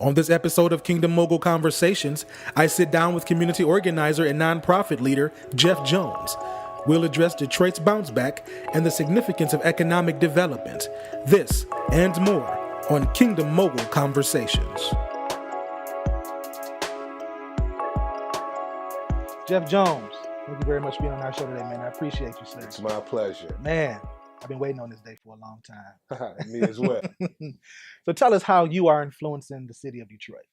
On this episode of Kingdom Mogul Conversations, I sit down with community organizer and nonprofit leader Jeff Jones. We'll address Detroit's bounce back and the significance of economic development. This and more on Kingdom Mogul Conversations. Jeff Jones, thank you very much for being on our show today, man. I appreciate you, sir. It's my pleasure. Man, I've been waiting on this day for a long time. Me as well. So tell us how you are influencing the city of Detroit.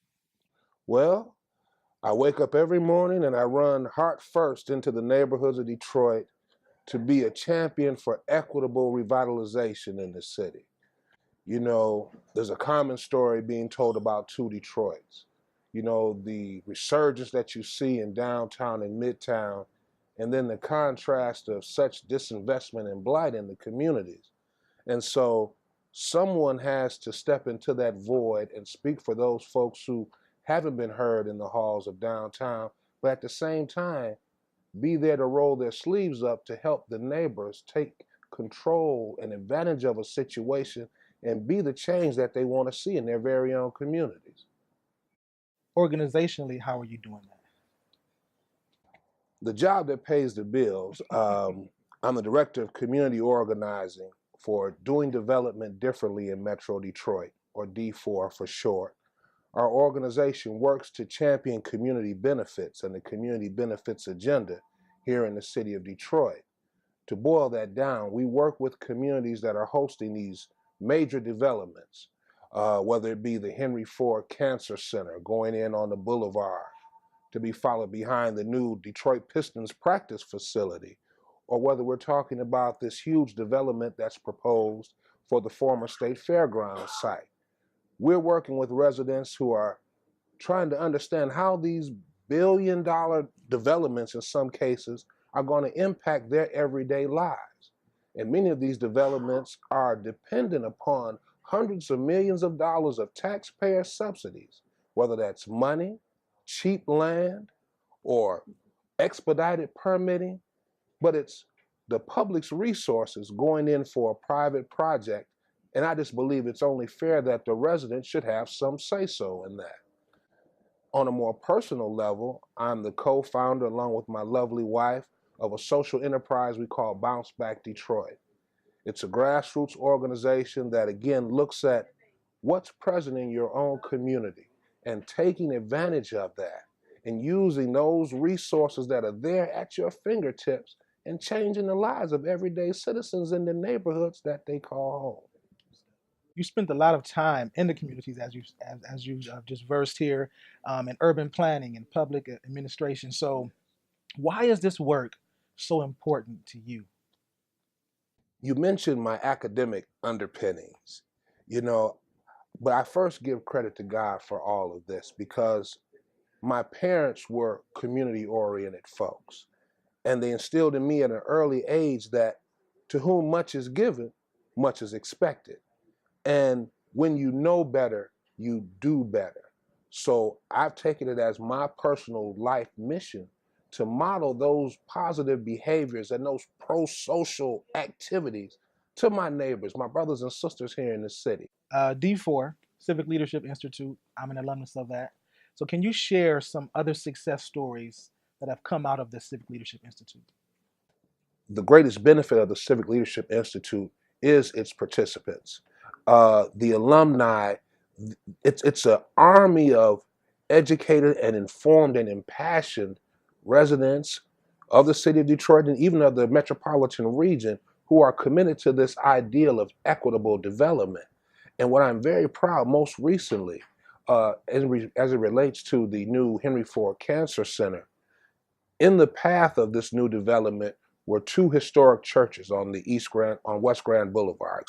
Well, I wake up every morning and I run heart first into the neighborhoods of Detroit to be a champion for equitable revitalization in the city. You know, there's a common story being told about two Detroits. You know, the resurgence that you see in downtown and midtown, and then the contrast of such disinvestment and blight in the communities. And so someone has to step into that void and speak for those folks who haven't been heard in the halls of downtown, but at the same time, be there to roll their sleeves up to help the neighbors take control and advantage of a situation and be the change that they want to see in their very own communities. Organizationally, how are you doing that? The job that pays the bills, I'm the director of community organizing for Doing Development Differently in Metro Detroit, or D4 for short. Our organization works to champion community benefits and the community benefits agenda here in the city of Detroit. To boil that down, we work with communities that are hosting these major developments, whether it be the Henry Ford Cancer Center going in on the boulevard, to be followed behind the new Detroit Pistons practice facility, or whether we're talking about this huge development that's proposed for the former State Fairgrounds site. We're working with residents who are trying to understand how these billion-dollar developments in some cases are going to impact their everyday lives. And many of these developments are dependent upon hundreds of millions of dollars of taxpayer subsidies, whether that's money, cheap land, or expedited permitting, but it's the public's resources going in for a private project, and I just believe it's only fair that the residents should have some say-so in that. On a more personal level, I'm the co-founder, along with my lovely wife, of a social enterprise we call Bounce Back Detroit. It's a grassroots organization that, again, looks at what's present in your own community and taking advantage of that and using those resources that are there at your fingertips and changing the lives of everyday citizens in the neighborhoods that they call home. You spent a lot of time in the communities, as you just versed here, in urban planning and public administration. So why is this work so important to you? You mentioned my academic underpinnings, but I first give credit to God for all of this because my parents were community-oriented folks, and they instilled in me at an early age that to whom much is given, much is expected. And when you know better, you do better. So I've taken it as my personal life mission to model those positive behaviors and those pro-social activities to my neighbors, my brothers and sisters here in the city. D4, Civic Leadership Institute, I'm an alumnus of that. So can you share some other success stories that have come out of the Civic Leadership Institute? The greatest benefit of the Civic Leadership Institute is its participants. The alumni, it's an army of educated and informed and impassioned residents of the city of Detroit and even of the metropolitan region who are committed to this ideal of equitable development. And what I'm very proud most recently, as it relates to the new Henry Ford Cancer Center, in the path of this new development were two historic churches on West Grand Boulevard,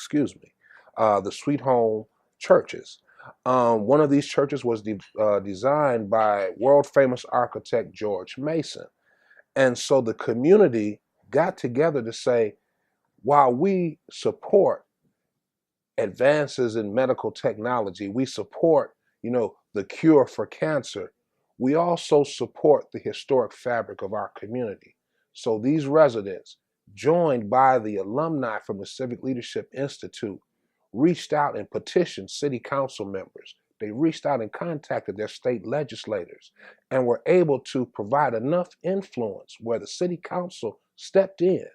the Sweet Home churches. One of these churches was designed by world-famous architect George Mason. And so the community got together to say, while we support advances in medical technology, we support, the cure for cancer, we also support the historic fabric of our community. So these residents, joined by the alumni from the Civic Leadership Institute, reached out and petitioned city council members, They reached out and contacted their state legislators and were able to provide enough influence where the city council stepped in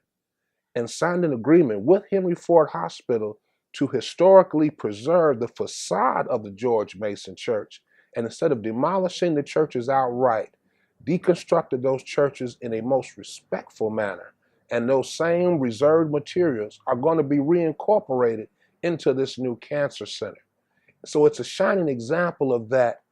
and signed an agreement with Henry Ford Hospital to historically preserve the facade of the George Mason Church, and instead of demolishing the churches outright, deconstructed those churches in a most respectful manner. And those same reserved materials are going to be reincorporated into this new cancer center. So it's a shining example of that.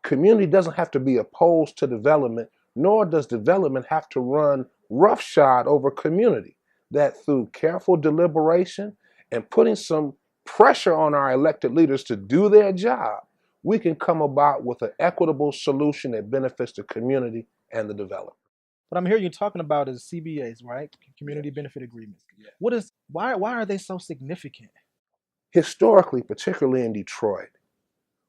Community doesn't have to be opposed to development, nor does development have to run roughshod over community. That through careful deliberation and putting some pressure on our elected leaders to do their job, we can come about with an equitable solution that benefits the community and the developer. What I'm hearing you talking about is CBAs, right? Community benefit agreements. Why are they so significant? Historically, particularly in Detroit,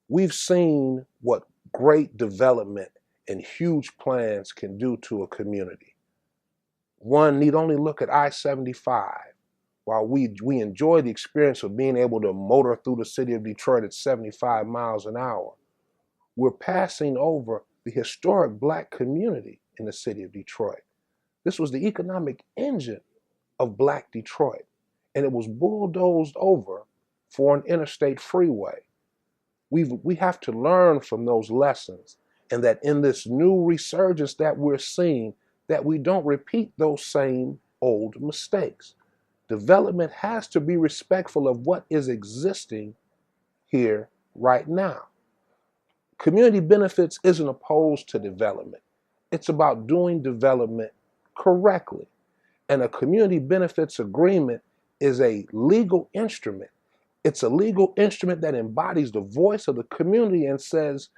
we've seen what great development and huge plans can do to a community. One need only look at I-75. While we enjoy the experience of being able to motor through the city of Detroit at 75 miles an hour, we're passing over the historic Black community in the city of Detroit. This was the economic engine of Black Detroit, and it was bulldozed over for an interstate freeway. We have to learn from those lessons, and that in this new resurgence that we're seeing, that we don't repeat those same old mistakes. Development has to be respectful of what is existing here right now. Community benefits isn't opposed to development. It's about doing development correctly. And a community benefits agreement is a legal instrument. It's a legal instrument that embodies the voice of the community and says,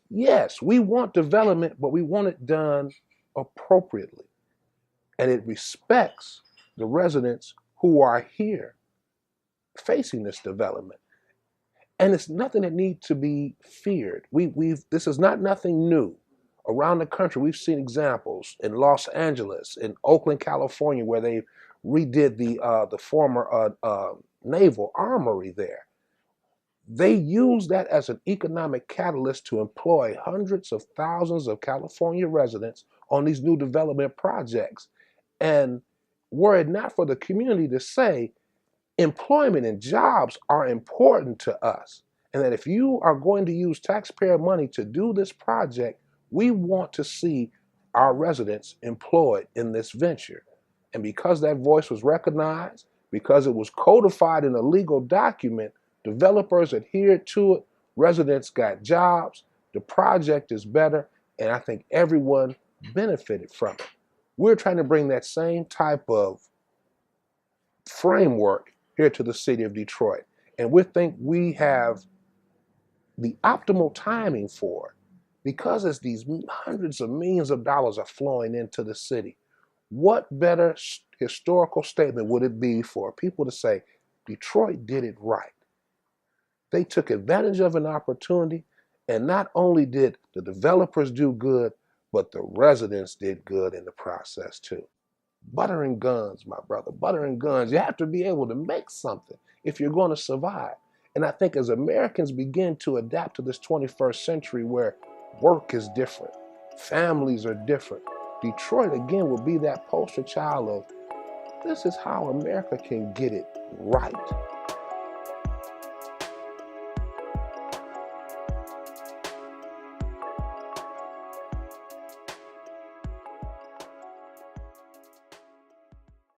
yes, we want development, but we want it done appropriately. And it respects the residents who are here facing this development. And it's nothing that needs to be feared. This is not nothing new. Around the country, we've seen examples in Los Angeles, in Oakland, California, where they redid the former naval armory there. They use that as an economic catalyst to employ hundreds of thousands of California residents on these new development projects. And were it not for the community to say, employment and jobs are important to us, and that if you are going to use taxpayer money to do this project, we want to see our residents employed in this venture. And because that voice was recognized, because it was codified in a legal document, developers adhered to it, residents got jobs, the project is better, and I think everyone benefited from it. We're trying to bring that same type of framework here to the city of Detroit. And we think we have the optimal timing for it, because as these hundreds of millions of dollars are flowing into the city, what better historical statement would it be for people to say, Detroit did it right. They took advantage of an opportunity, and not only did the developers do good, but the residents did good in the process too. Butter and guns, my brother, butter and guns. You have to be able to make something if you're going to survive. And I think as Americans begin to adapt to this 21st century where work is different, families are different, Detroit again will be that poster child of this is how America can get it right.